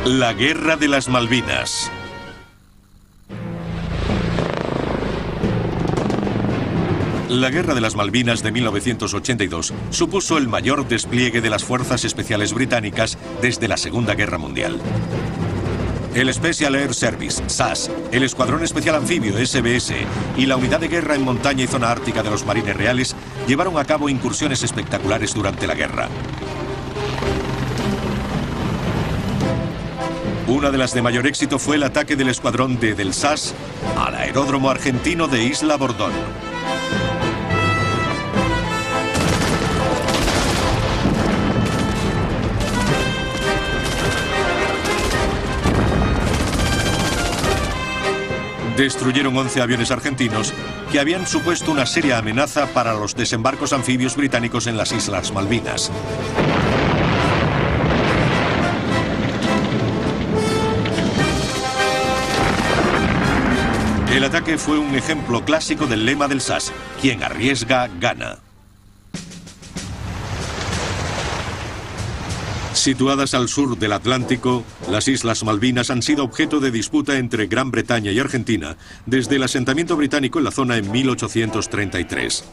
La Guerra de las Malvinas. La Guerra de las Malvinas de 1982 supuso el mayor despliegue de las Fuerzas Especiales Británicas desde la Segunda Guerra Mundial. El Special Air Service, SAS, el Escuadrón Especial Anfibio, SBS, y la Unidad de Guerra en Montaña y Zona Ártica de los Marines Reales llevaron a cabo incursiones espectaculares durante la guerra. Una de las de mayor éxito fue el ataque del escuadrón D del SAS al aeródromo argentino de Isla Bordón. Destruyeron 11 aviones argentinos que habían supuesto una seria amenaza para los desembarcos anfibios británicos en las Islas Malvinas. El ataque fue un ejemplo clásico del lema del SAS: quien arriesga, gana. Situadas al sur del Atlántico, las Islas Malvinas han sido objeto de disputa entre Gran Bretaña y Argentina desde el asentamiento británico en la zona en 1833.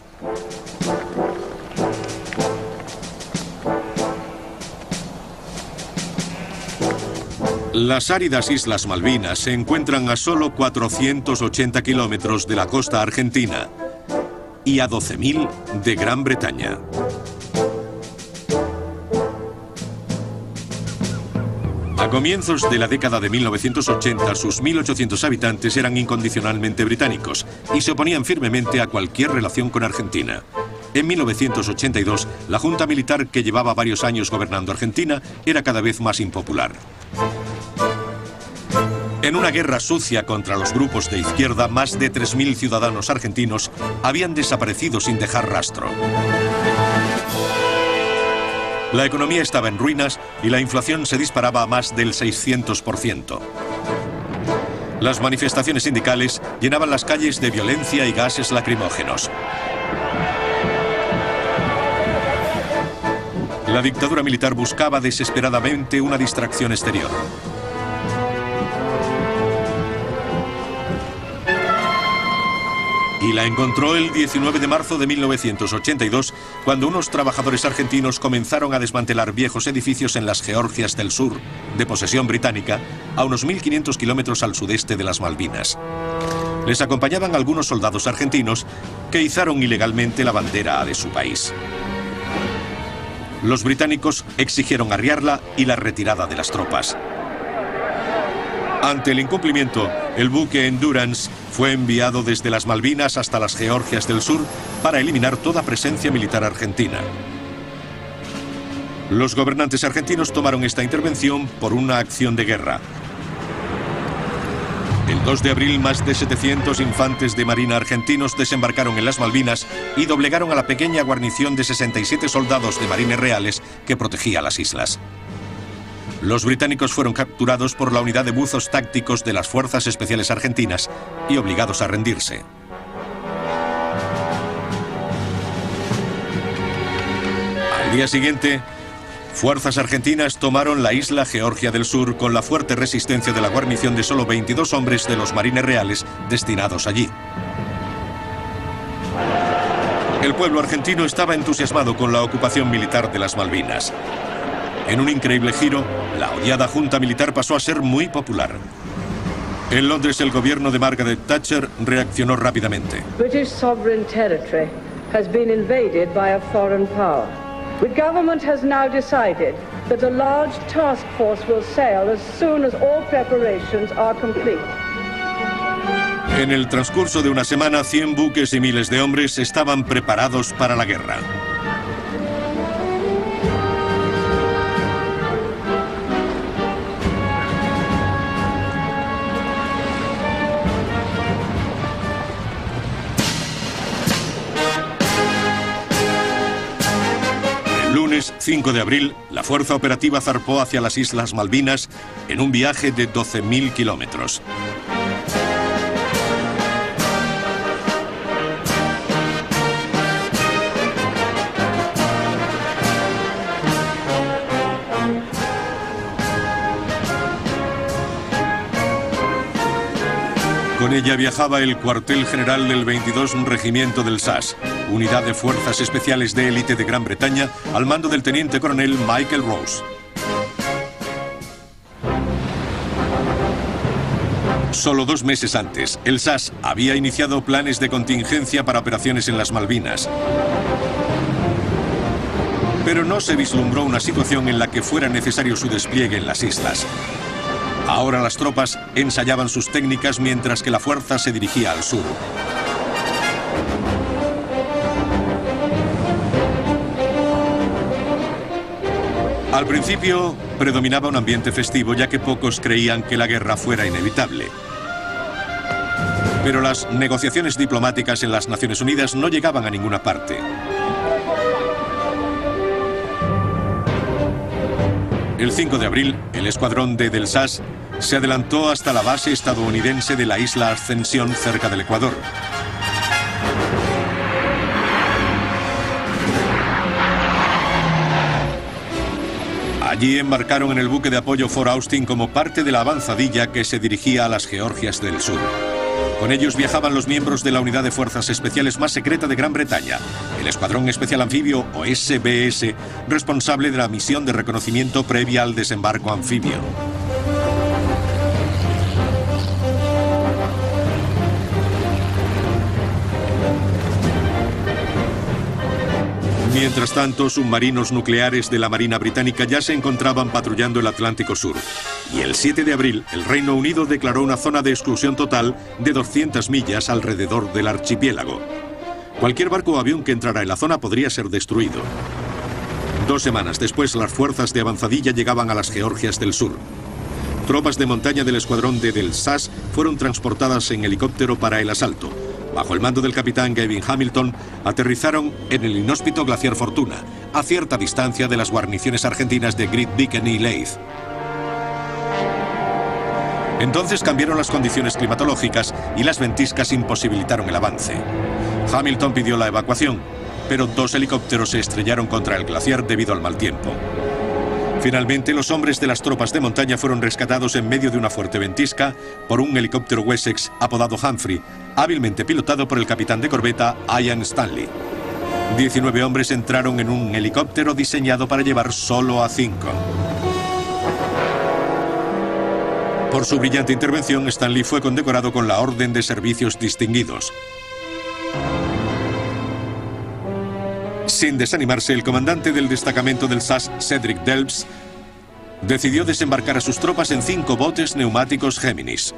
Las áridas Islas Malvinas se encuentran a solo 480 kilómetros de la costa argentina y a 12.000 de Gran Bretaña. A comienzos de la década de 1980, sus 1.800 habitantes eran incondicionalmente británicos y se oponían firmemente a cualquier relación con Argentina. En 1982, la junta militar que llevaba varios años gobernando Argentina era cada vez más impopular. En una guerra sucia contra los grupos de izquierda, más de 3.000 ciudadanos argentinos habían desaparecido sin dejar rastro. La economía estaba en ruinas y la inflación se disparaba a más del 600%. Las manifestaciones sindicales llenaban las calles de violencia y gases lacrimógenos. La dictadura militar buscaba desesperadamente una distracción exterior. Y la encontró el 19 de marzo de 1982, cuando unos trabajadores argentinos comenzaron a desmantelar viejos edificios en las Georgias del Sur, de posesión británica, a unos 1.500 kilómetros al sudeste de las Malvinas. Les acompañaban algunos soldados argentinos que izaron ilegalmente la bandera de su país. Los británicos exigieron arriarla y la retirada de las tropas. Ante el incumplimiento, el buque Endurance fue enviado desde las Malvinas hasta las Georgias del Sur para eliminar toda presencia militar argentina. Los gobernantes argentinos tomaron esta intervención por una acción de guerra. El 2 de abril, más de 700 infantes de marina argentinos desembarcaron en las Malvinas y doblegaron a la pequeña guarnición de 67 soldados de marines reales que protegía las islas. Los británicos fueron capturados por la unidad de buzos tácticos de las Fuerzas Especiales Argentinas y obligados a rendirse. Al día siguiente, fuerzas argentinas tomaron la isla Georgia del Sur con la fuerte resistencia de la guarnición de solo 22 hombres de los marines reales destinados allí. El pueblo argentino estaba entusiasmado con la ocupación militar de las Malvinas. En un increíble giro, la odiada junta militar pasó a ser muy popular. En Londres, el gobierno de Margaret Thatcher reaccionó rápidamente. British sovereign territory has been invaded by a foreign power. The government has now decided that a large task force will sail as soon as all preparations are complete. En el transcurso de una semana, 100 buques y miles de hombres estaban preparados para la guerra. El lunes 5 de abril, la fuerza operativa zarpó hacia las Islas Malvinas en un viaje de 12.000 kilómetros. Con ella viajaba el cuartel general del 22 Regimiento del SAS, unidad de fuerzas especiales de élite de Gran Bretaña, al mando del teniente coronel Michael Rose. Solo 2 meses antes, el SAS había iniciado planes de contingencia para operaciones en las Malvinas. Pero no se vislumbró una situación en la que fuera necesario su despliegue en las islas. Ahora las tropas ensayaban sus técnicas mientras que la fuerza se dirigía al sur. Al principio predominaba un ambiente festivo, ya que pocos creían que la guerra fuera inevitable. Pero las negociaciones diplomáticas en las Naciones Unidas no llegaban a ninguna parte. El 5 de abril, el escuadrón D del SAS se adelantó hasta la base estadounidense de la isla Ascensión, cerca del Ecuador. Allí embarcaron en el buque de apoyo Fort Austin como parte de la avanzadilla que se dirigía a las Georgias del Sur. Con ellos viajaban los miembros de la unidad de fuerzas especiales más secreta de Gran Bretaña, el Escuadrón Especial Anfibio, o SBS, responsable de la misión de reconocimiento previa al desembarco anfibio. Mientras tanto, submarinos nucleares de la Marina Británica ya se encontraban patrullando el Atlántico Sur. Y el 7 de abril, el Reino Unido declaró una zona de exclusión total de 200 millas alrededor del archipiélago. Cualquier barco o avión que entrara en la zona podría ser destruido. 2 semanas después, las fuerzas de avanzadilla llegaban a las Georgias del Sur. Tropas de montaña del escuadrón D del SAS fueron transportadas en helicóptero para el asalto. Bajo el mando del capitán Gavin Hamilton, aterrizaron en el inhóspito glaciar Fortuna, a cierta distancia de las guarniciones argentinas de Great Beacon y Leith. Entonces cambiaron las condiciones climatológicas y las ventiscas imposibilitaron el avance. Hamilton pidió la evacuación, pero 2 helicópteros se estrellaron contra el glaciar debido al mal tiempo. Finalmente, los hombres de las tropas de montaña fueron rescatados en medio de una fuerte ventisca por un helicóptero Wessex apodado Humphrey, hábilmente pilotado por el capitán de corbeta Ian Stanley. 19 hombres entraron en un helicóptero diseñado para llevar solo a 5. Por su brillante intervención, Stanley fue condecorado con la Orden de Servicios Distinguidos. Sin desanimarse, el comandante del destacamento del SAS, Cedric Delbs, decidió desembarcar a sus tropas en 5 botes neumáticos Géminis.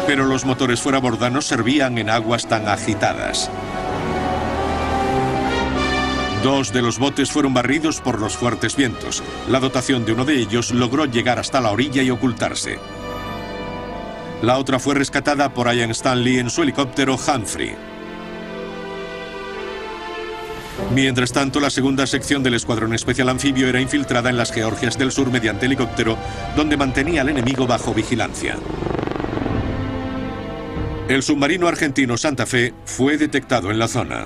Pero los motores fuera borda no servían en aguas tan agitadas. 2 de los botes fueron barridos por los fuertes vientos. La dotación de uno de ellos logró llegar hasta la orilla y ocultarse. La otra fue rescatada por Ian Stanley en su helicóptero Humphrey. Mientras tanto, la segunda sección del Escuadrón Especial Anfibio era infiltrada en las Georgias del Sur mediante helicóptero, donde mantenía al enemigo bajo vigilancia. El submarino argentino Santa Fe fue detectado en la zona.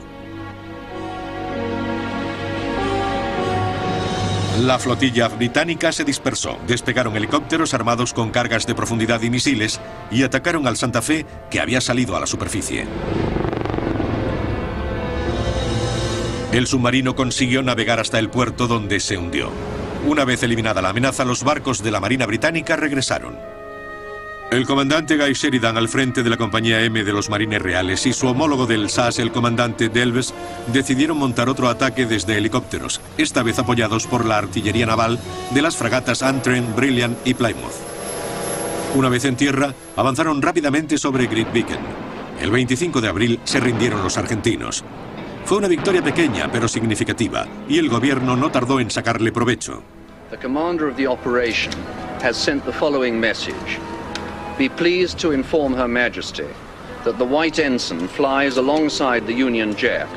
La flotilla británica se dispersó, despegaron helicópteros armados con cargas de profundidad y misiles y atacaron al Santa Fe, que había salido a la superficie. El submarino consiguió navegar hasta el puerto, donde se hundió. Una vez eliminada la amenaza, los barcos de la Marina Británica regresaron. El comandante Guy Sheridan, al frente de la compañía M de los Marines Reales, y su homólogo del SAS, el comandante Delbes, decidieron montar otro ataque desde helicópteros, esta vez apoyados por la artillería naval de las fragatas Antrim, Brilliant y Plymouth. Una vez en tierra, avanzaron rápidamente sobre Great Beacon. El 25 de abril se rindieron los argentinos. Fue una victoria pequeña, pero significativa, y el gobierno no tardó en sacarle provecho. The commander of the operation has sent the following message. Be pleased to inform Her Majesty that the White Ensign flies alongside the Union Jack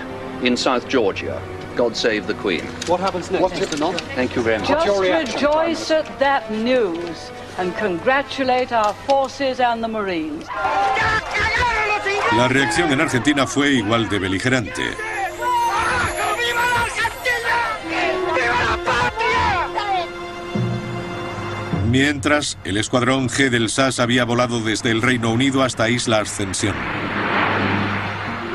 in South Georgia. God save the Queen. What happens next, Mr. Nott? Thank you very much. Just rejoice at that news and congratulate our forces and the Marines. La reacción en Argentina fue igual de beligerante. Mientras, el escuadrón G del SAS había volado desde el Reino Unido hasta Isla Ascensión.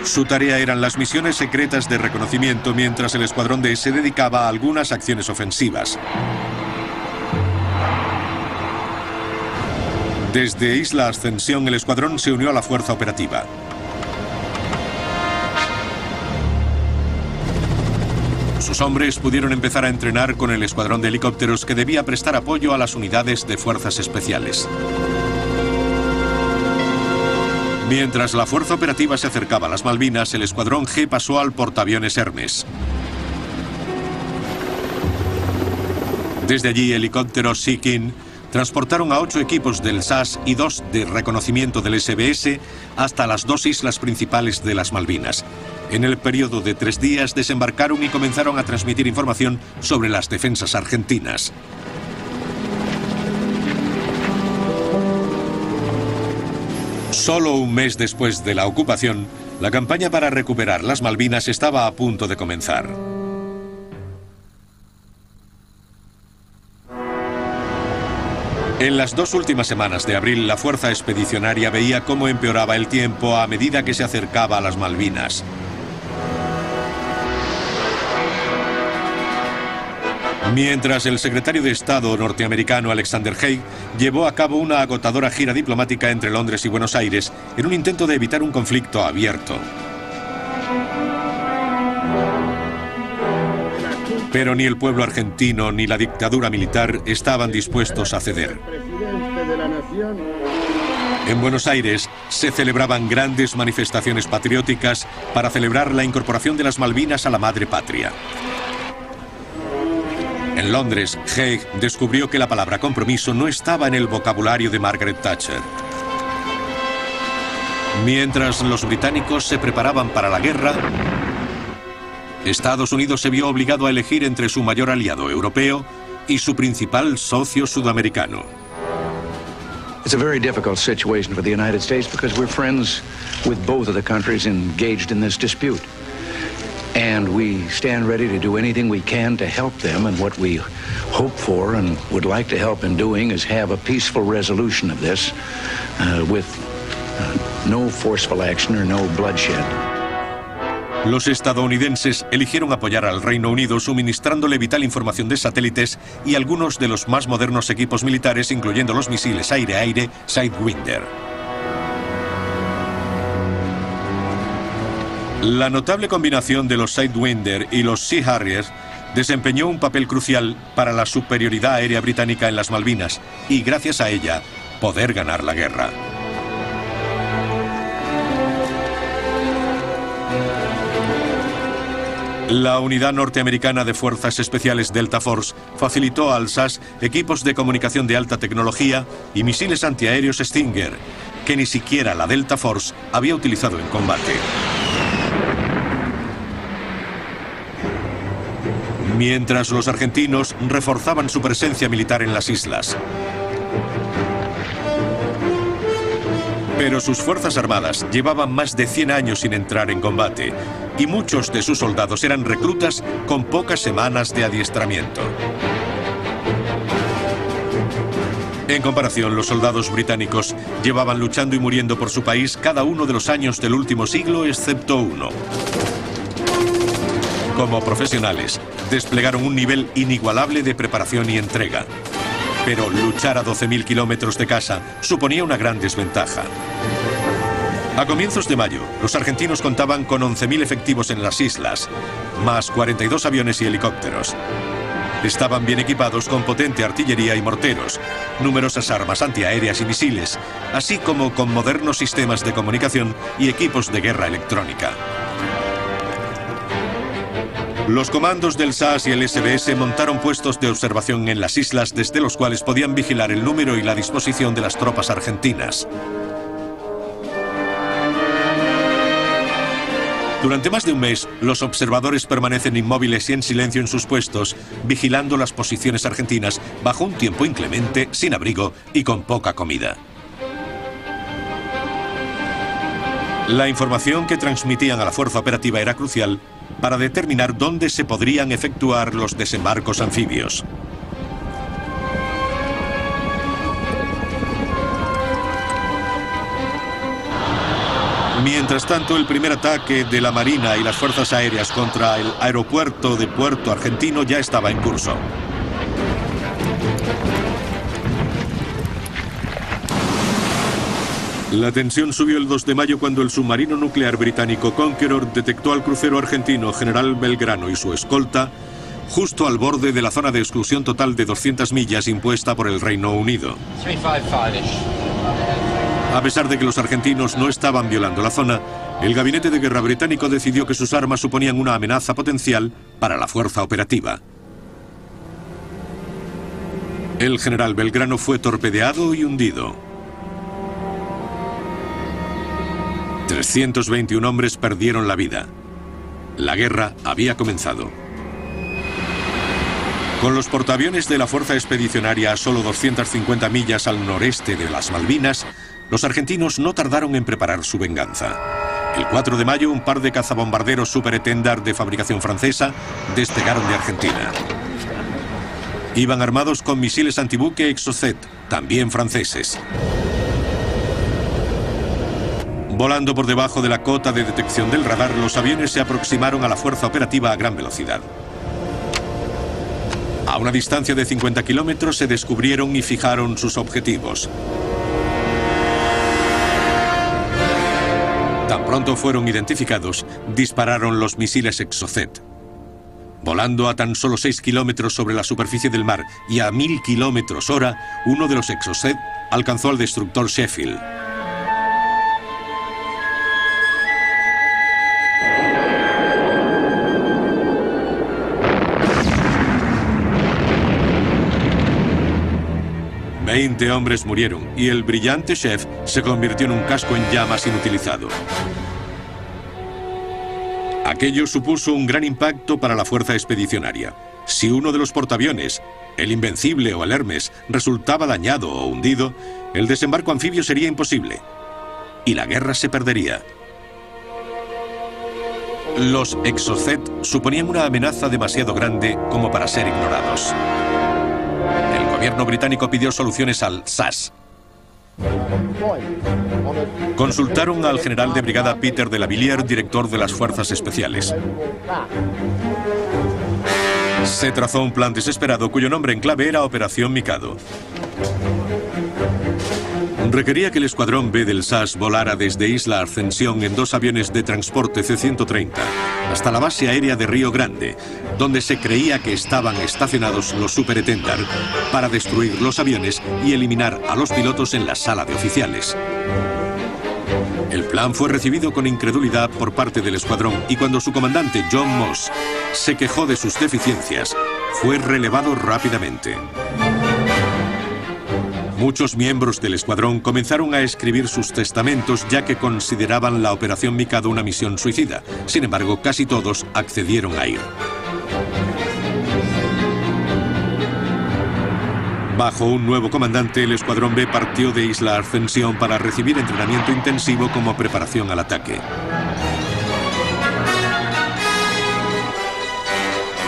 Su tarea eran las misiones secretas de reconocimiento, mientras el escuadrón D se dedicaba a algunas acciones ofensivas. Desde Isla Ascensión, el escuadrón se unió a la fuerza operativa. Sus hombres pudieron empezar a entrenar con el escuadrón de helicópteros que debía prestar apoyo a las unidades de fuerzas especiales. Mientras la fuerza operativa se acercaba a las Malvinas, el escuadrón G pasó al portaaviones Hermes. Desde allí, helicópteros Sea King transportaron a 8 equipos del SAS y 2 de reconocimiento del SBS hasta las 2 islas principales de las Malvinas. En el periodo de 3 días desembarcaron y comenzaron a transmitir información sobre las defensas argentinas. Solo un mes después de la ocupación, la campaña para recuperar las Malvinas estaba a punto de comenzar. En las 2 últimas semanas de abril, la fuerza expedicionaria veía cómo empeoraba el tiempo a medida que se acercaba a las Malvinas. Mientras el secretario de Estado norteamericano Alexander Haig llevó a cabo una agotadora gira diplomática entre Londres y Buenos Aires en un intento de evitar un conflicto abierto. Pero ni el pueblo argentino ni la dictadura militar estaban dispuestos a ceder. En Buenos Aires se celebraban grandes manifestaciones patrióticas para celebrar la incorporación de las Malvinas a la madre patria. En Londres, Haig descubrió que la palabra compromiso no estaba en el vocabulario de Margaret Thatcher. Mientras los británicos se preparaban para la guerra, Estados Unidos se vio obligado a elegir entre su mayor aliado europeo y su principal socio sudamericano. It's a very difficult situation for the United States because we're friends with both of the countries engaged in this dispute. And we stand ready to do anything we can to help them, and what we hope for and would like to help in doing is have a peaceful resolution of this with no forceful action or no bloodshed. Los estadounidenses eligieron apoyar al Reino Unido suministrándole vital información de satélites y algunos de los más modernos equipos militares, incluyendo los misiles aire-aire Sidewinder. La notable combinación de los Sidewinder y los Sea Harriers desempeñó un papel crucial para la superioridad aérea británica en las Malvinas y, gracias a ella, poder ganar la guerra. La unidad norteamericana de fuerzas especiales Delta Force facilitó al SAS equipos de comunicación de alta tecnología y misiles antiaéreos Stinger, que ni siquiera la Delta Force había utilizado en combate. Mientras los argentinos reforzaban su presencia militar en las islas. Pero sus fuerzas armadas llevaban más de 100 años sin entrar en combate, y muchos de sus soldados eran reclutas con pocas semanas de adiestramiento. En comparación, los soldados británicos llevaban luchando y muriendo por su país cada uno de los años del último siglo, excepto uno. Como profesionales, desplegaron un nivel inigualable de preparación y entrega. Pero luchar a 12.000 kilómetros de casa suponía una gran desventaja. A comienzos de mayo, los argentinos contaban con 11.000 efectivos en las islas, más 42 aviones y helicópteros. Estaban bien equipados con potente artillería y morteros, numerosas armas antiaéreas y misiles, así como con modernos sistemas de comunicación y equipos de guerra electrónica. Los comandos del SAS y el SBS montaron puestos de observación en las islas desde los cuales podían vigilar el número y la disposición de las tropas argentinas. Durante más de un mes, los observadores permanecen inmóviles y en silencio en sus puestos, vigilando las posiciones argentinas bajo un tiempo inclemente, sin abrigo y con poca comida. La información que transmitían a la fuerza operativa era crucial para determinar dónde se podrían efectuar los desembarcos anfibios. Mientras tanto, el primer ataque de la Marina y las Fuerzas Aéreas contra el aeropuerto de Puerto Argentino ya estaba en curso. La tensión subió el 2 de mayo cuando el submarino nuclear británico Conqueror detectó al crucero argentino General Belgrano y su escolta justo al borde de la zona de exclusión total de 200 millas impuesta por el Reino Unido. A pesar de que los argentinos no estaban violando la zona, el Gabinete de Guerra británico decidió que sus armas suponían una amenaza potencial para la fuerza operativa. El general Belgrano fue torpedeado y hundido. 321 hombres perdieron la vida. La guerra había comenzado. Con los portaaviones de la Fuerza Expedicionaria a solo 250 millas al noreste de las Malvinas, los argentinos no tardaron en preparar su venganza. El 4 de mayo, un par de cazabombarderos Super Étendard de fabricación francesa despegaron de Argentina. Iban armados con misiles antibuque Exocet, también franceses. Volando por debajo de la cota de detección del radar, los aviones se aproximaron a la fuerza operativa a gran velocidad. A una distancia de 50 kilómetros se descubrieron y fijaron sus objetivos. Tan pronto fueron identificados, dispararon los misiles Exocet. Volando a tan solo 6 kilómetros sobre la superficie del mar y a 1000 kilómetros hora, uno de los Exocet alcanzó al destructor Sheffield. Veinte hombres murieron y el brillante Chef se convirtió en un casco en llamas inutilizado. Aquello supuso un gran impacto para la fuerza expedicionaria. Si uno de los portaaviones, el Invencible o el Hermes, resultaba dañado o hundido, el desembarco anfibio sería imposible y la guerra se perdería. Los Exocet suponían una amenaza demasiado grande como para ser ignorados. El gobierno británico pidió soluciones al SAS. Consultaron al general de brigada Peter de la Villiers, director de las Fuerzas Especiales. Se trazó un plan desesperado cuyo nombre en clave era Operación Mikado. Requería que el escuadrón B del SAS volara desde Isla Ascensión en 2 aviones de transporte C-130 hasta la base aérea de Río Grande, donde se creía que estaban estacionados los Super Étendard para destruir los aviones y eliminar a los pilotos en la sala de oficiales. El plan fue recibido con incredulidad por parte del escuadrón y cuando su comandante John Moss se quejó de sus deficiencias, fue relevado rápidamente. Muchos miembros del escuadrón comenzaron a escribir sus testamentos ya que consideraban la Operación Mikado una misión suicida. Sin embargo, casi todos accedieron a ir. Bajo un nuevo comandante, el escuadrón B partió de Isla Ascensión para recibir entrenamiento intensivo como preparación al ataque.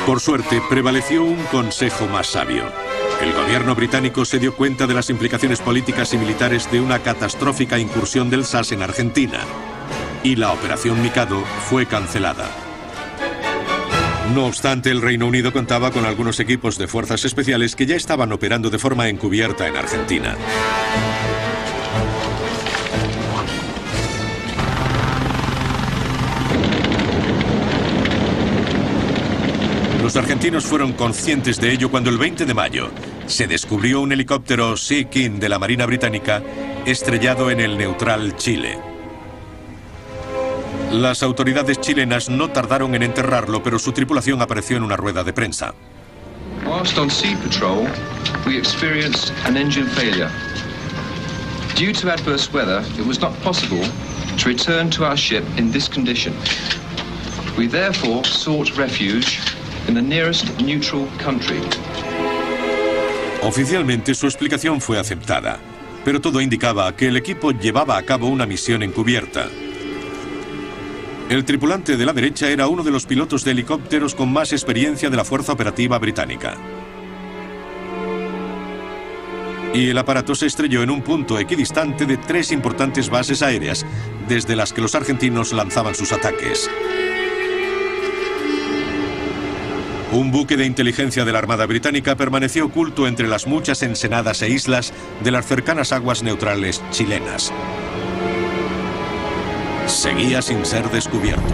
Por suerte, prevaleció un consejo más sabio. El gobierno británico se dio cuenta de las implicaciones políticas y militares de una catastrófica incursión del SAS en Argentina, y la Operación Mikado fue cancelada. No obstante, el Reino Unido contaba con algunos equipos de fuerzas especiales que ya estaban operando de forma encubierta en Argentina. Los argentinos fueron conscientes de ello cuando el 20 de mayo se descubrió un helicóptero Sea King de la Marina Británica estrellado en el neutral Chile. Las autoridades chilenas no tardaron en enterrarlo, pero su tripulación apareció en una rueda de prensa. Whilst on sea patrol, we experienced an engine failure. Due to adverse weather, it was not possible to return to our ship in this condition. We therefore sought refuge in the nearest neutral country. Oficialmente su explicación fue aceptada, pero todo indicaba que el equipo llevaba a cabo una misión encubierta. El tripulante de la derecha era uno de los pilotos de helicópteros con más experiencia de la Fuerza Operativa Británica. y el aparato se estrelló en un punto equidistante de 3 importantes bases aéreas, desde las que los argentinos lanzaban sus ataques. Un buque de inteligencia de la Armada Británica permaneció oculto entre las muchas ensenadas e islas de las cercanas aguas neutrales chilenas. Seguía sin ser descubierto.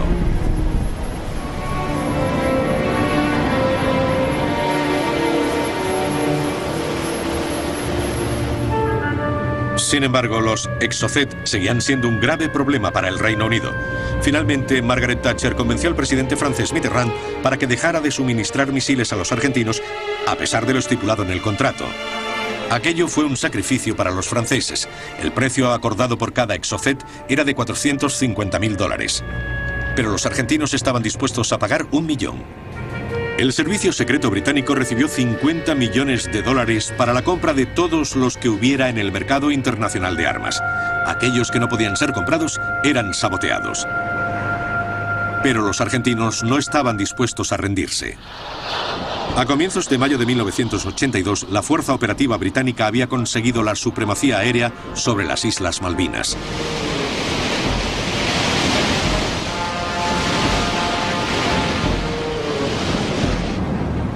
Sin embargo, los Exocet seguían siendo un grave problema para el Reino Unido. Finalmente, Margaret Thatcher convenció al presidente francés Mitterrand para que dejara de suministrar misiles a los argentinos, a pesar de lo estipulado en el contrato. Aquello fue un sacrificio para los franceses. El precio acordado por cada Exocet era de $450.000. Pero los argentinos estaban dispuestos a pagar $1 millón. El servicio secreto británico recibió $50 millones para la compra de todos los que hubiera en el mercado internacional de armas. Aquellos que no podían ser comprados eran saboteados. Pero los argentinos no estaban dispuestos a rendirse. A comienzos de mayo de 1982, la Fuerza Operativa Británica había conseguido la supremacía aérea sobre las Islas Malvinas.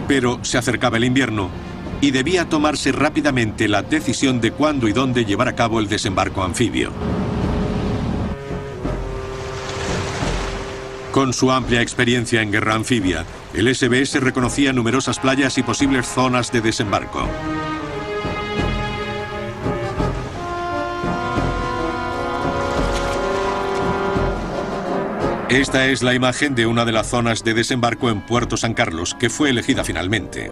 Pero se acercaba el invierno y debía tomarse rápidamente la decisión de cuándo y dónde llevar a cabo el desembarco anfibio. Con su amplia experiencia en guerra anfibia, el SBS reconocía numerosas playas y posibles zonas de desembarco. Esta es la imagen de una de las zonas de desembarco en Puerto San Carlos, que fue elegida finalmente.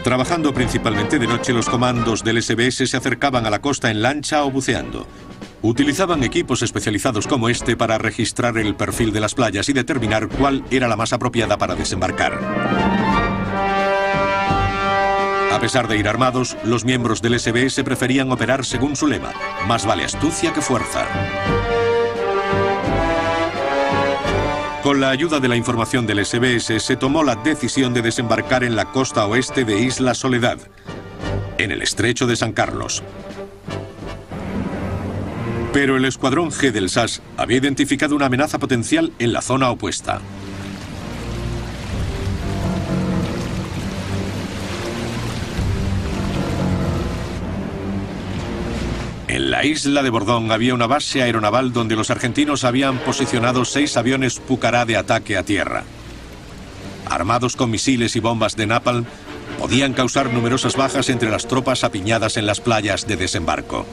Trabajando principalmente de noche, los comandos del SBS se acercaban a la costa en lancha o buceando. Utilizaban equipos especializados como este para registrar el perfil de las playas y determinar cuál era la más apropiada para desembarcar. A pesar de ir armados, los miembros del SBS preferían operar según su lema: más vale astucia que fuerza. Con la ayuda de la información del SBS se tomó la decisión de desembarcar en la costa oeste de Isla Soledad, en el estrecho de San Carlos. Pero el escuadrón G del SAS había identificado una amenaza potencial en la zona opuesta. En la isla de Bordón había una base aeronaval donde los argentinos habían posicionado 6 aviones Pucará de ataque a tierra. Armados con misiles y bombas de napalm, podían causar numerosas bajas entre las tropas apiñadas en las playas de desembarco.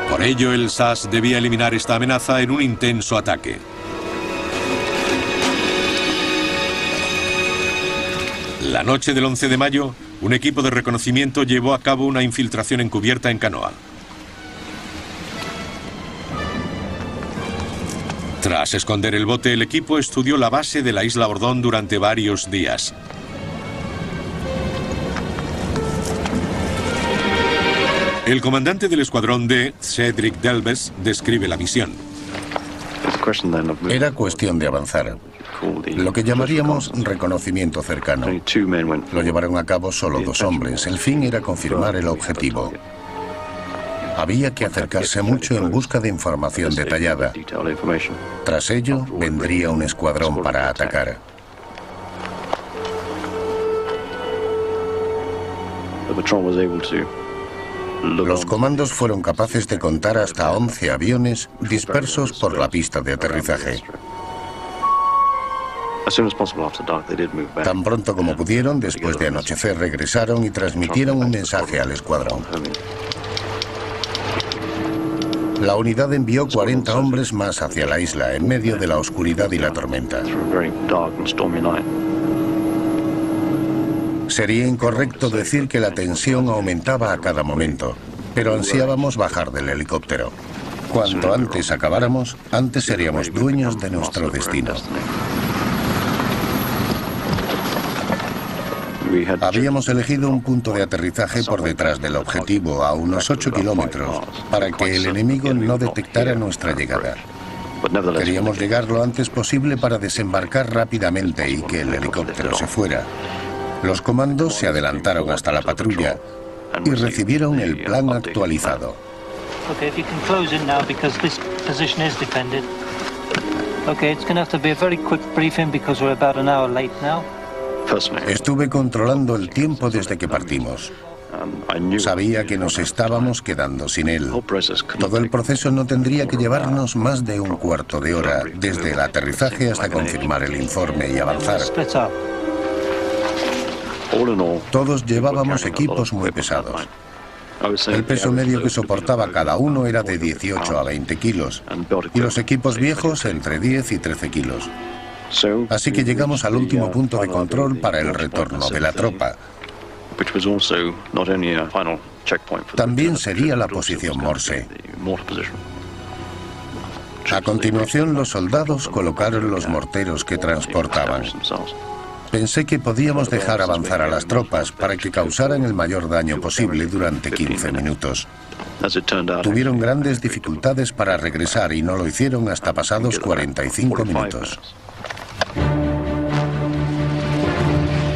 Por ello, el SAS debía eliminar esta amenaza en un intenso ataque. La noche del 11 de mayo, un equipo de reconocimiento llevó a cabo una infiltración encubierta en canoa. Tras esconder el bote, el equipo estudió la base de la isla Bordón durante varios días. El comandante del escuadrón D, Cedric Delves, describe la misión. Era cuestión de avanzar. Lo que llamaríamos reconocimiento cercano. Lo llevaron a cabo solo 2 hombres. El fin era confirmar el objetivo. Había que acercarse mucho en busca de información detallada. Tras ello, vendría un escuadrón para atacar. Los comandos fueron capaces de contar hasta 11 aviones dispersos por la pista de aterrizaje. Tan pronto como pudieron, después de anochecer, regresaron y transmitieron un mensaje al escuadrón. La unidad envió 40 hombres más hacia la isla, en medio de la oscuridad y la tormenta. Sería incorrecto decir que la tensión aumentaba a cada momento, pero ansiábamos bajar del helicóptero. Cuanto antes acabáramos, antes seríamos dueños de nuestro destino. Habíamos elegido un punto de aterrizaje por detrás del objetivo, a unos 8 kilómetros, para que el enemigo no detectara nuestra llegada. Queríamos llegar lo antes posible para desembarcar rápidamente y que el helicóptero se fuera. Los comandos se adelantaron hasta la patrulla y recibieron el plan actualizado. Okay, if you can close it now because this position is defended. Okay, it's going to have to be a very quick briefing because we're about an hour late now. Estuve controlando el tiempo desde que partimos. Sabía que nos estábamos quedando sin él. Todo el proceso no tendría que llevarnos más de un cuarto de hora, desde el aterrizaje hasta confirmar el informe y avanzar. Todos llevábamos equipos muy pesados. El peso medio que soportaba cada uno era de 18 a 20 kilos y los equipos viejos entre 10 y 13 kilos. Así que llegamos al último punto de control para el retorno de la tropa. También sería la posición Morse. A continuación, los soldados colocaron los morteros que transportaban. Pensé que podíamos dejar avanzar a las tropas para que causaran el mayor daño posible durante 15 minutos. Tuvieron grandes dificultades para regresar y no lo hicieron hasta pasados 45 minutos.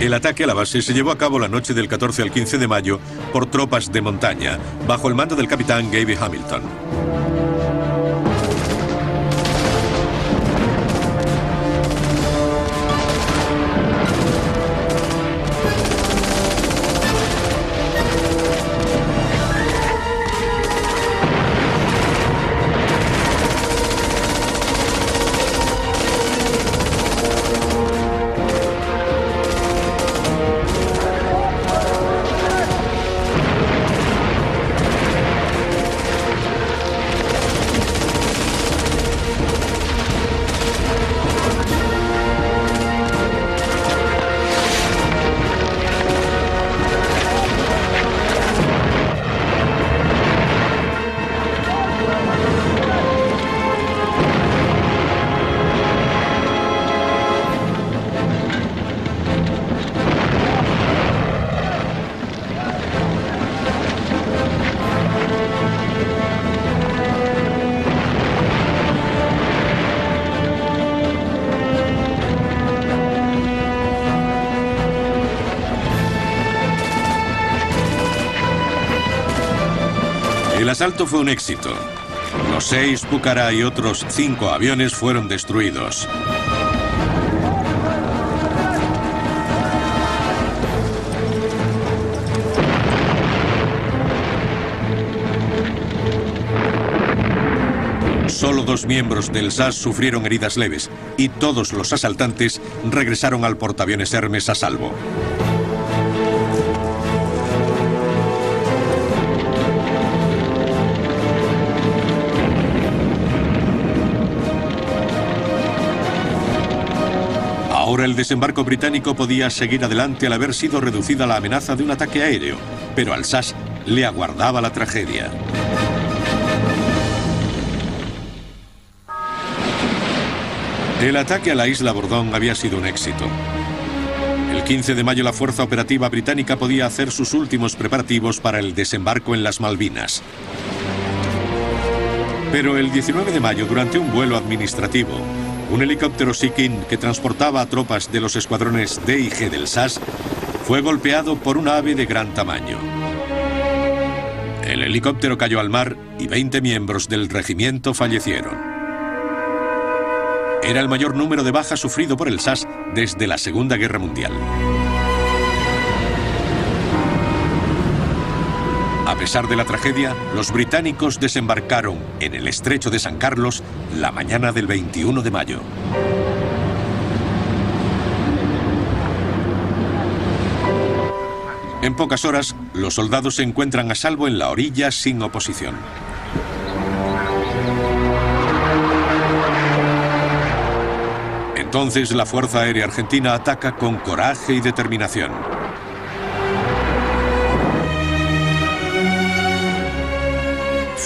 El ataque a la base se llevó a cabo la noche del 14 al 15 de mayo por tropas de montaña, bajo el mando del capitán Gaby Hamilton. El asalto fue un éxito. Los 6 Pucará y otros 5 aviones fueron destruidos. Solo 2 miembros del SAS sufrieron heridas leves y todos los asaltantes regresaron al portaaviones Hermes a salvo. Ahora el desembarco británico podía seguir adelante al haber sido reducida la amenaza de un ataque aéreo, pero al SAS le aguardaba la tragedia. El ataque a la isla Bordón había sido un éxito. El 15 de mayo la Fuerza Operativa Británica podía hacer sus últimos preparativos para el desembarco en las Malvinas. Pero el 19 de mayo, durante un vuelo administrativo, un helicóptero Sea King que transportaba a tropas de los escuadrones D y G del SAS fue golpeado por un ave de gran tamaño. El helicóptero cayó al mar y 20 miembros del regimiento fallecieron. Era el mayor número de bajas sufrido por el SAS desde la Segunda Guerra Mundial. A pesar de la tragedia, los británicos desembarcaron en el estrecho de San Carlos la mañana del 21 de mayo. En pocas horas, los soldados se encuentran a salvo en la orilla sin oposición. Entonces la Fuerza Aérea Argentina ataca con coraje y determinación.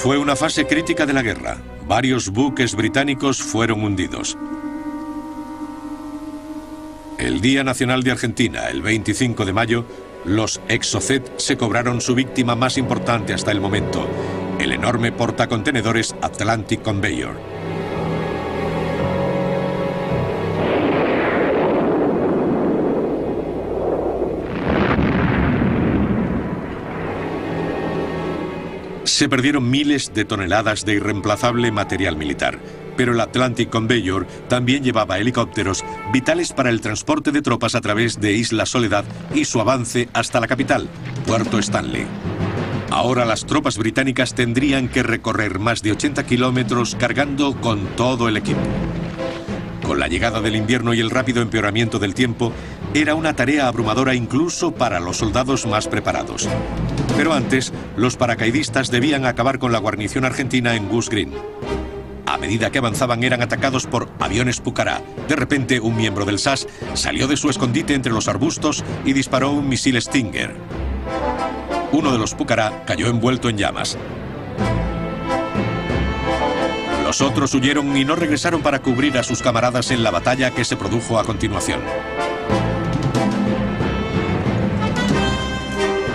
Fue una fase crítica de la guerra. Varios buques británicos fueron hundidos. El Día Nacional de Argentina, el 25 de mayo, los Exocet se cobraron su víctima más importante hasta el momento, el enorme portacontenedores Atlantic Conveyor. Se perdieron miles de toneladas de irreemplazable material militar, pero el Atlantic Conveyor también llevaba helicópteros vitales para el transporte de tropas a través de Isla Soledad y su avance hasta la capital, Puerto Stanley. Ahora las tropas británicas tendrían que recorrer más de 80 kilómetros cargando con todo el equipo. Con la llegada del invierno y el rápido empeoramiento del tiempo, era una tarea abrumadora incluso para los soldados más preparados. Pero antes, los paracaidistas debían acabar con la guarnición argentina en Goose Green. A medida que avanzaban eran atacados por aviones Pucará. De repente, un miembro del SAS salió de su escondite entre los arbustos y disparó un misil Stinger. Uno de los Pucará cayó envuelto en llamas. Los otros huyeron y no regresaron para cubrir a sus camaradas en la batalla que se produjo a continuación.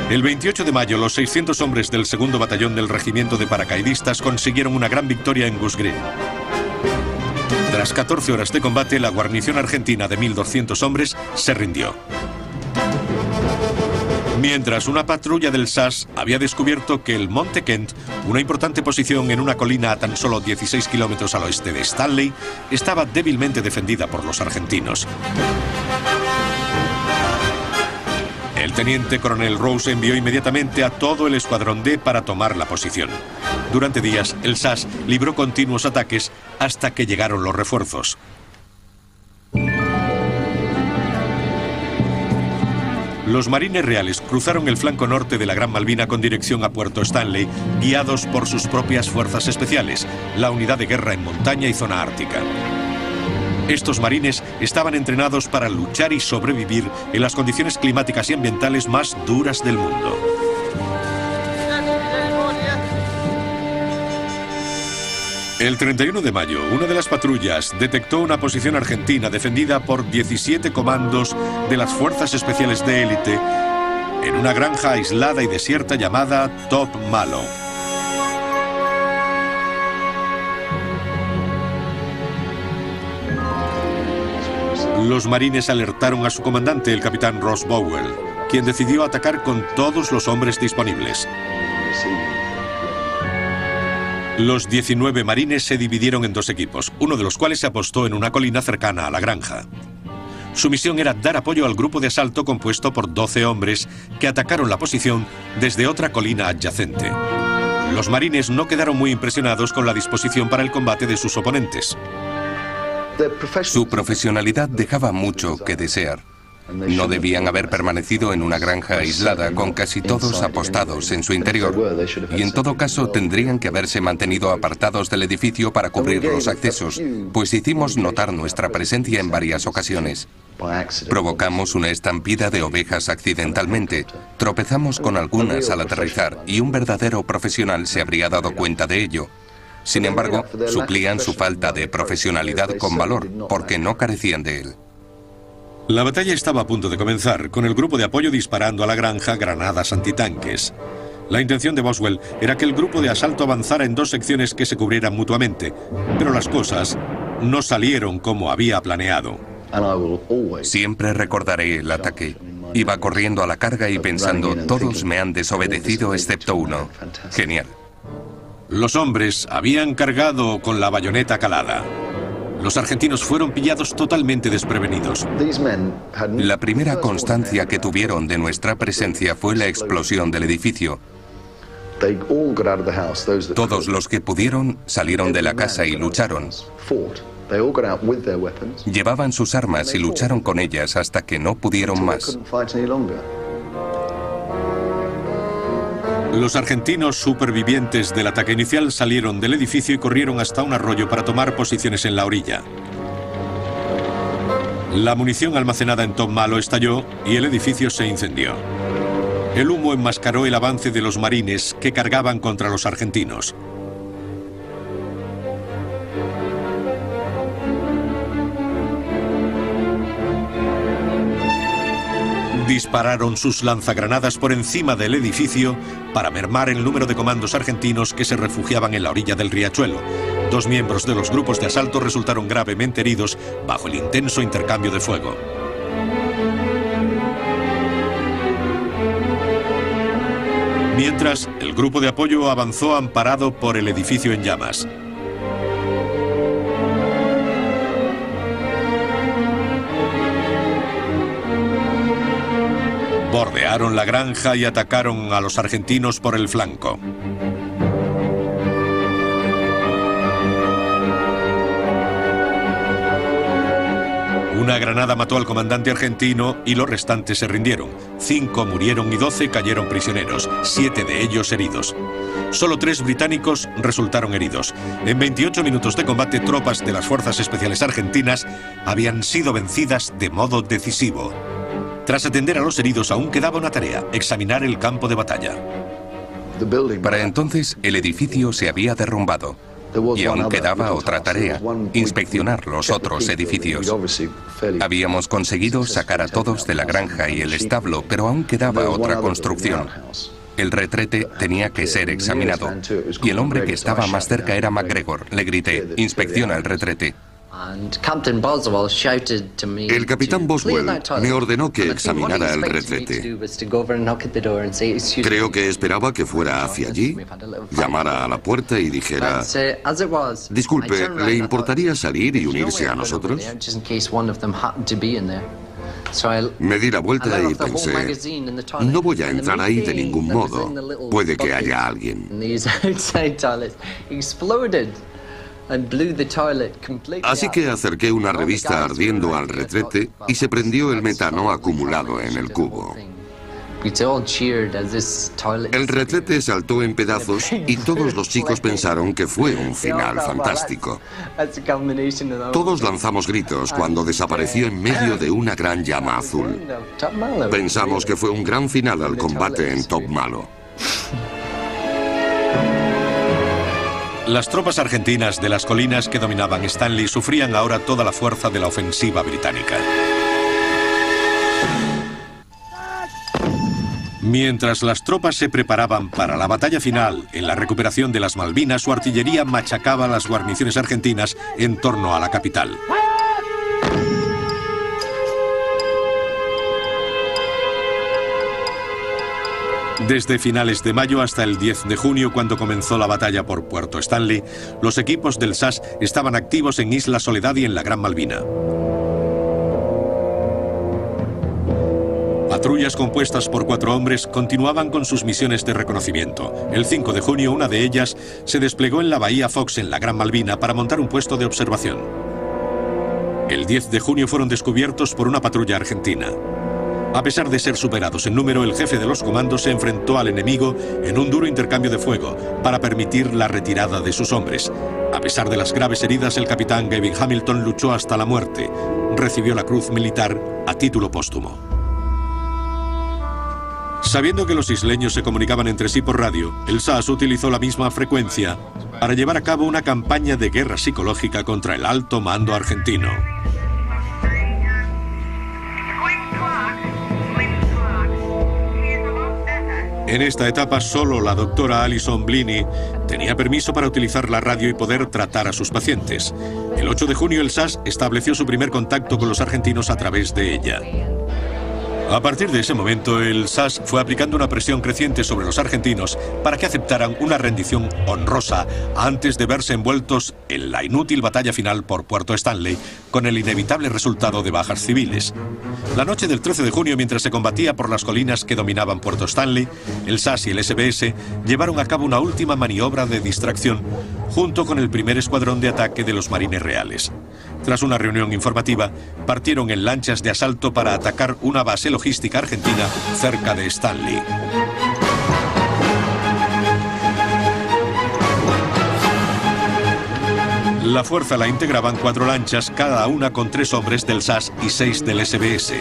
El 28 de mayo, los 600 hombres del segundo batallón del regimiento de paracaidistas consiguieron una gran victoria en Goose Green. Tras 14 horas de combate, la guarnición argentina de 1.200 hombres se rindió. Mientras, una patrulla del SAS había descubierto que el Monte Kent, una importante posición en una colina a tan solo 16 kilómetros al oeste de Stanley, estaba débilmente defendida por los argentinos. El teniente coronel Rose envió inmediatamente a todo el escuadrón D para tomar la posición. Durante días, el SAS libró continuos ataques hasta que llegaron los refuerzos. Los marines reales cruzaron el flanco norte de la Gran Malvina con dirección a Puerto Stanley, guiados por sus propias fuerzas especiales, la unidad de guerra en montaña y zona ártica. Estos marines estaban entrenados para luchar y sobrevivir en las condiciones climáticas y ambientales más duras del mundo. El 31 de mayo, una de las patrullas detectó una posición argentina defendida por 17 comandos de las Fuerzas Especiales de Élite en una granja aislada y desierta llamada Top Malo. Los marines alertaron a su comandante, el capitán Ross Bowell, quien decidió atacar con todos los hombres disponibles. Los 19 marines se dividieron en dos equipos, uno de los cuales se apostó en una colina cercana a la granja. Su misión era dar apoyo al grupo de asalto compuesto por 12 hombres que atacaron la posición desde otra colina adyacente. Los marines no quedaron muy impresionados con la disposición para el combate de sus oponentes. Su profesionalidad dejaba mucho que desear. No debían haber permanecido en una granja aislada con casi todos apostados en su interior, y en todo caso tendrían que haberse mantenido apartados del edificio para cubrir los accesos, pues hicimos notar nuestra presencia en varias ocasiones. Provocamos una estampida de ovejas accidentalmente, tropezamos con algunas al aterrizar y un verdadero profesional se habría dado cuenta de ello. Sin embargo, suplían su falta de profesionalidad con valor, porque no carecían de él. La batalla estaba a punto de comenzar, con el grupo de apoyo disparando a la granja granadas antitanques. La intención de Boswell era que el grupo de asalto avanzara en dos secciones que se cubrieran mutuamente, pero las cosas no salieron como había planeado. Siempre recordaré el ataque. Iba corriendo a la carga y pensando, todos me han desobedecido excepto uno. Genial. Los hombres habían cargado con la bayoneta calada. Los argentinos fueron pillados totalmente desprevenidos. La primera constancia que tuvieron de nuestra presencia fue la explosión del edificio. Todos los que pudieron salieron de la casa y lucharon. Llevaban sus armas y lucharon con ellas hasta que no pudieron más. Los argentinos supervivientes del ataque inicial salieron del edificio y corrieron hasta un arroyo para tomar posiciones en la orilla. La munición almacenada en Top Malo estalló y el edificio se incendió. El humo enmascaró el avance de los marines que cargaban contra los argentinos. Dispararon sus lanzagranadas por encima del edificio para mermar el número de comandos argentinos que se refugiaban en la orilla del riachuelo. 2 miembros de los grupos de asalto resultaron gravemente heridos bajo el intenso intercambio de fuego. Mientras, el grupo de apoyo avanzó amparado por el edificio en llamas. Bordearon la granja y atacaron a los argentinos por el flanco. Una granada mató al comandante argentino y los restantes se rindieron. 5 murieron y 12 cayeron prisioneros, 7 de ellos heridos. Solo 3 británicos resultaron heridos. En 28 minutos de combate, tropas de las Fuerzas Especiales Argentinas habían sido vencidas de modo decisivo. Tras atender a los heridos, aún quedaba una tarea: examinar el campo de batalla. Para entonces, el edificio se había derrumbado. Y aún quedaba otra tarea: inspeccionar los otros edificios. Habíamos conseguido sacar a todos de la granja y el establo, pero aún quedaba otra construcción. El retrete tenía que ser examinado. Y el hombre que estaba más cerca era MacGregor. Le grité: inspecciona el retrete. El capitán Boswell me ordenó que examinara el retrete. Creo que esperaba que fuera hacia allí, llamara a la puerta y dijera: disculpe, ¿le importaría salir y unirse a nosotros? Me di la vuelta y pensé: no voy a entrar ahí de ningún modo. Puede que haya alguien. Así que acerqué una revista ardiendo al retrete y se prendió el metano acumulado en el cubo. El retrete saltó en pedazos y todos los chicos pensaron que fue un final fantástico. Todos lanzamos gritos cuando desapareció en medio de una gran llama azul. Pensamos que fue un gran final al combate en Top Malo. Las tropas argentinas de las colinas que dominaban Stanley sufrían ahora toda la fuerza de la ofensiva británica. Mientras las tropas se preparaban para la batalla final en la recuperación de las Malvinas, su artillería machacaba las guarniciones argentinas en torno a la capital. Desde finales de mayo hasta el 10 de junio, cuando comenzó la batalla por Puerto Stanley, los equipos del SAS estaban activos en Isla Soledad y en la Gran Malvina. Patrullas compuestas por 4 hombres continuaban con sus misiones de reconocimiento. El 5 de junio, una de ellas se desplegó en la Bahía Fox, en la Gran Malvina, para montar un puesto de observación. El 10 de junio fueron descubiertos por una patrulla argentina. A pesar de ser superados en número, el jefe de los comandos se enfrentó al enemigo en un duro intercambio de fuego para permitir la retirada de sus hombres. A pesar de las graves heridas, el capitán Gavin Hamilton luchó hasta la muerte. Recibió la Cruz Militar a título póstumo. Sabiendo que los isleños se comunicaban entre sí por radio, el SAS utilizó la misma frecuencia para llevar a cabo una campaña de guerra psicológica contra el alto mando argentino. En esta etapa, solo la doctora Alison Bliney tenía permiso para utilizar la radio y poder tratar a sus pacientes. El 8 de junio, el SAS estableció su primer contacto con los argentinos a través de ella. A partir de ese momento, el SAS fue aplicando una presión creciente sobre los argentinos para que aceptaran una rendición honrosa antes de verse envueltos en la inútil batalla final por Puerto Stanley, con el inevitable resultado de bajas civiles. La noche del 13 de junio, mientras se combatía por las colinas que dominaban Puerto Stanley, el SAS y el SBS llevaron a cabo una última maniobra de distracción junto con el primer escuadrón de ataque de los Marines Reales. Tras una reunión informativa, partieron en lanchas de asalto para atacar una base logística argentina cerca de Stanley. La fuerza la integraban 4 lanchas, cada una con 3 hombres del SAS y 6 del SBS.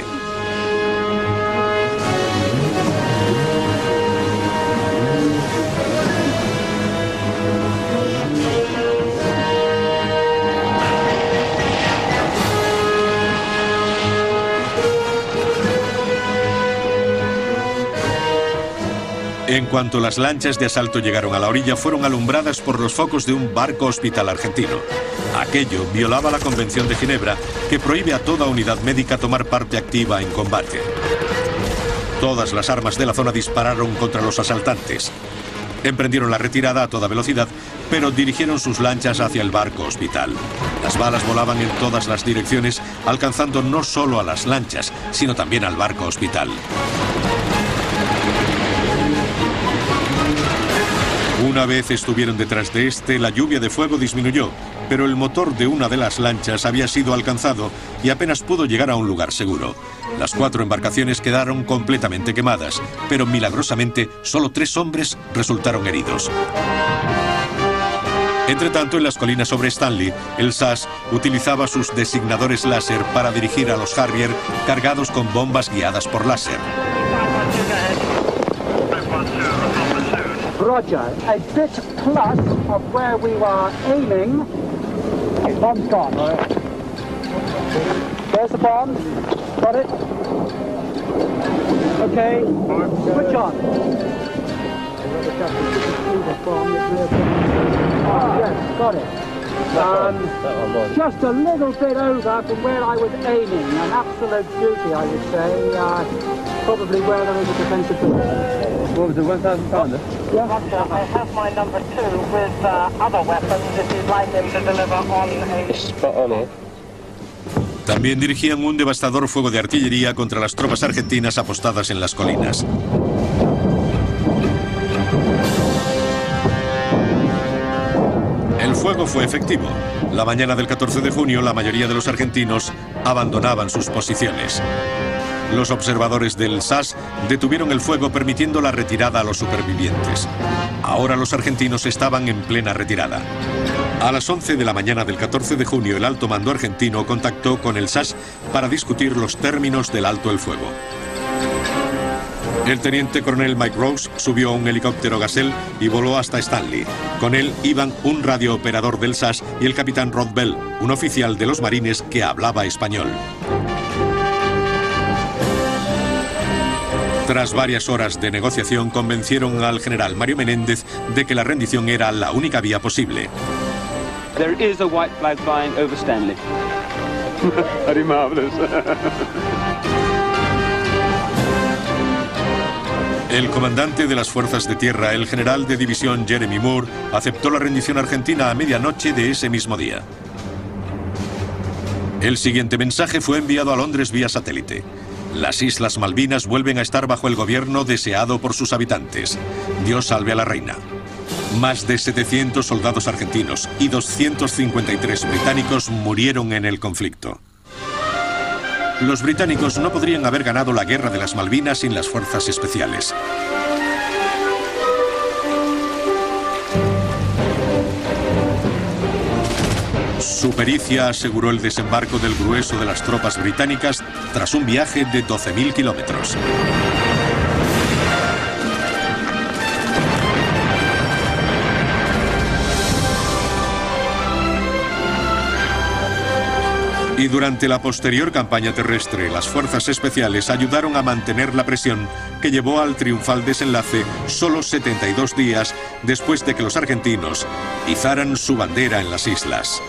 En cuanto las lanchas de asalto llegaron a la orilla, fueron alumbradas por los focos de un barco hospital argentino. Aquello violaba la Convención de Ginebra, que prohíbe a toda unidad médica tomar parte activa en combate. Todas las armas de la zona dispararon contra los asaltantes. Emprendieron la retirada a toda velocidad, pero dirigieron sus lanchas hacia el barco hospital. Las balas volaban en todas las direcciones, alcanzando no solo a las lanchas, sino también al barco hospital. Una vez estuvieron detrás de este, la lluvia de fuego disminuyó, pero el motor de una de las lanchas había sido alcanzado y apenas pudo llegar a un lugar seguro. Las 4 embarcaciones quedaron completamente quemadas, pero milagrosamente solo 3 hombres resultaron heridos. Entretanto, en las colinas sobre Stanley, el SAS utilizaba sus designadores láser para dirigir a los Harrier cargados con bombas guiadas por láser. Roger, a bit plus of where we were aiming. Bomb's gone. There's the bomb. Got it? Okay. Switch on. Oh, yes, got it. Just a little bit over from where I was aiming. An absolute duty, I would say. Probably where there is a defensive position. What was it, 1,000 pounder? Yeah. I have my number 2 with other weapons if you'd like him to deliver on a... Spot on it. También dirigían un devastador fuego de artillería contra las tropas argentinas apostadas en las colinas. El fuego fue efectivo. La mañana del 14 de junio, la mayoría de los argentinos abandonaban sus posiciones. Los observadores del SAS detuvieron el fuego, permitiendo la retirada a los supervivientes. Ahora los argentinos estaban en plena retirada. A las 11 de la mañana del 14 de junio, el alto mando argentino contactó con el SAS para discutir los términos del alto el fuego. El teniente coronel Mike Rose subió a un helicóptero Gazelle y voló hasta Stanley. Con él iban un radiooperador del SAS y el capitán Rod Bell, un oficial de los marines que hablaba español. Tras varias horas de negociación, convencieron al general Mario Menéndez de que la rendición era la única vía posible. There is a white flag flying over Stanley. Very marvelous. El comandante de las fuerzas de tierra, el general de división Jeremy Moore, aceptó la rendición argentina a medianoche de ese mismo día. El siguiente mensaje fue enviado a Londres vía satélite. Las Islas Malvinas vuelven a estar bajo el gobierno deseado por sus habitantes. Dios salve a la reina. Más de 700 soldados argentinos y 253 británicos murieron en el conflicto. Los británicos no podrían haber ganado la guerra de las Malvinas sin las fuerzas especiales. Su pericia aseguró el desembarco del grueso de las tropas británicas tras un viaje de 12.000 kilómetros. Y durante la posterior campaña terrestre, las fuerzas especiales ayudaron a mantener la presión que llevó al triunfal desenlace solo 72 días después de que los argentinos izaran su bandera en las islas.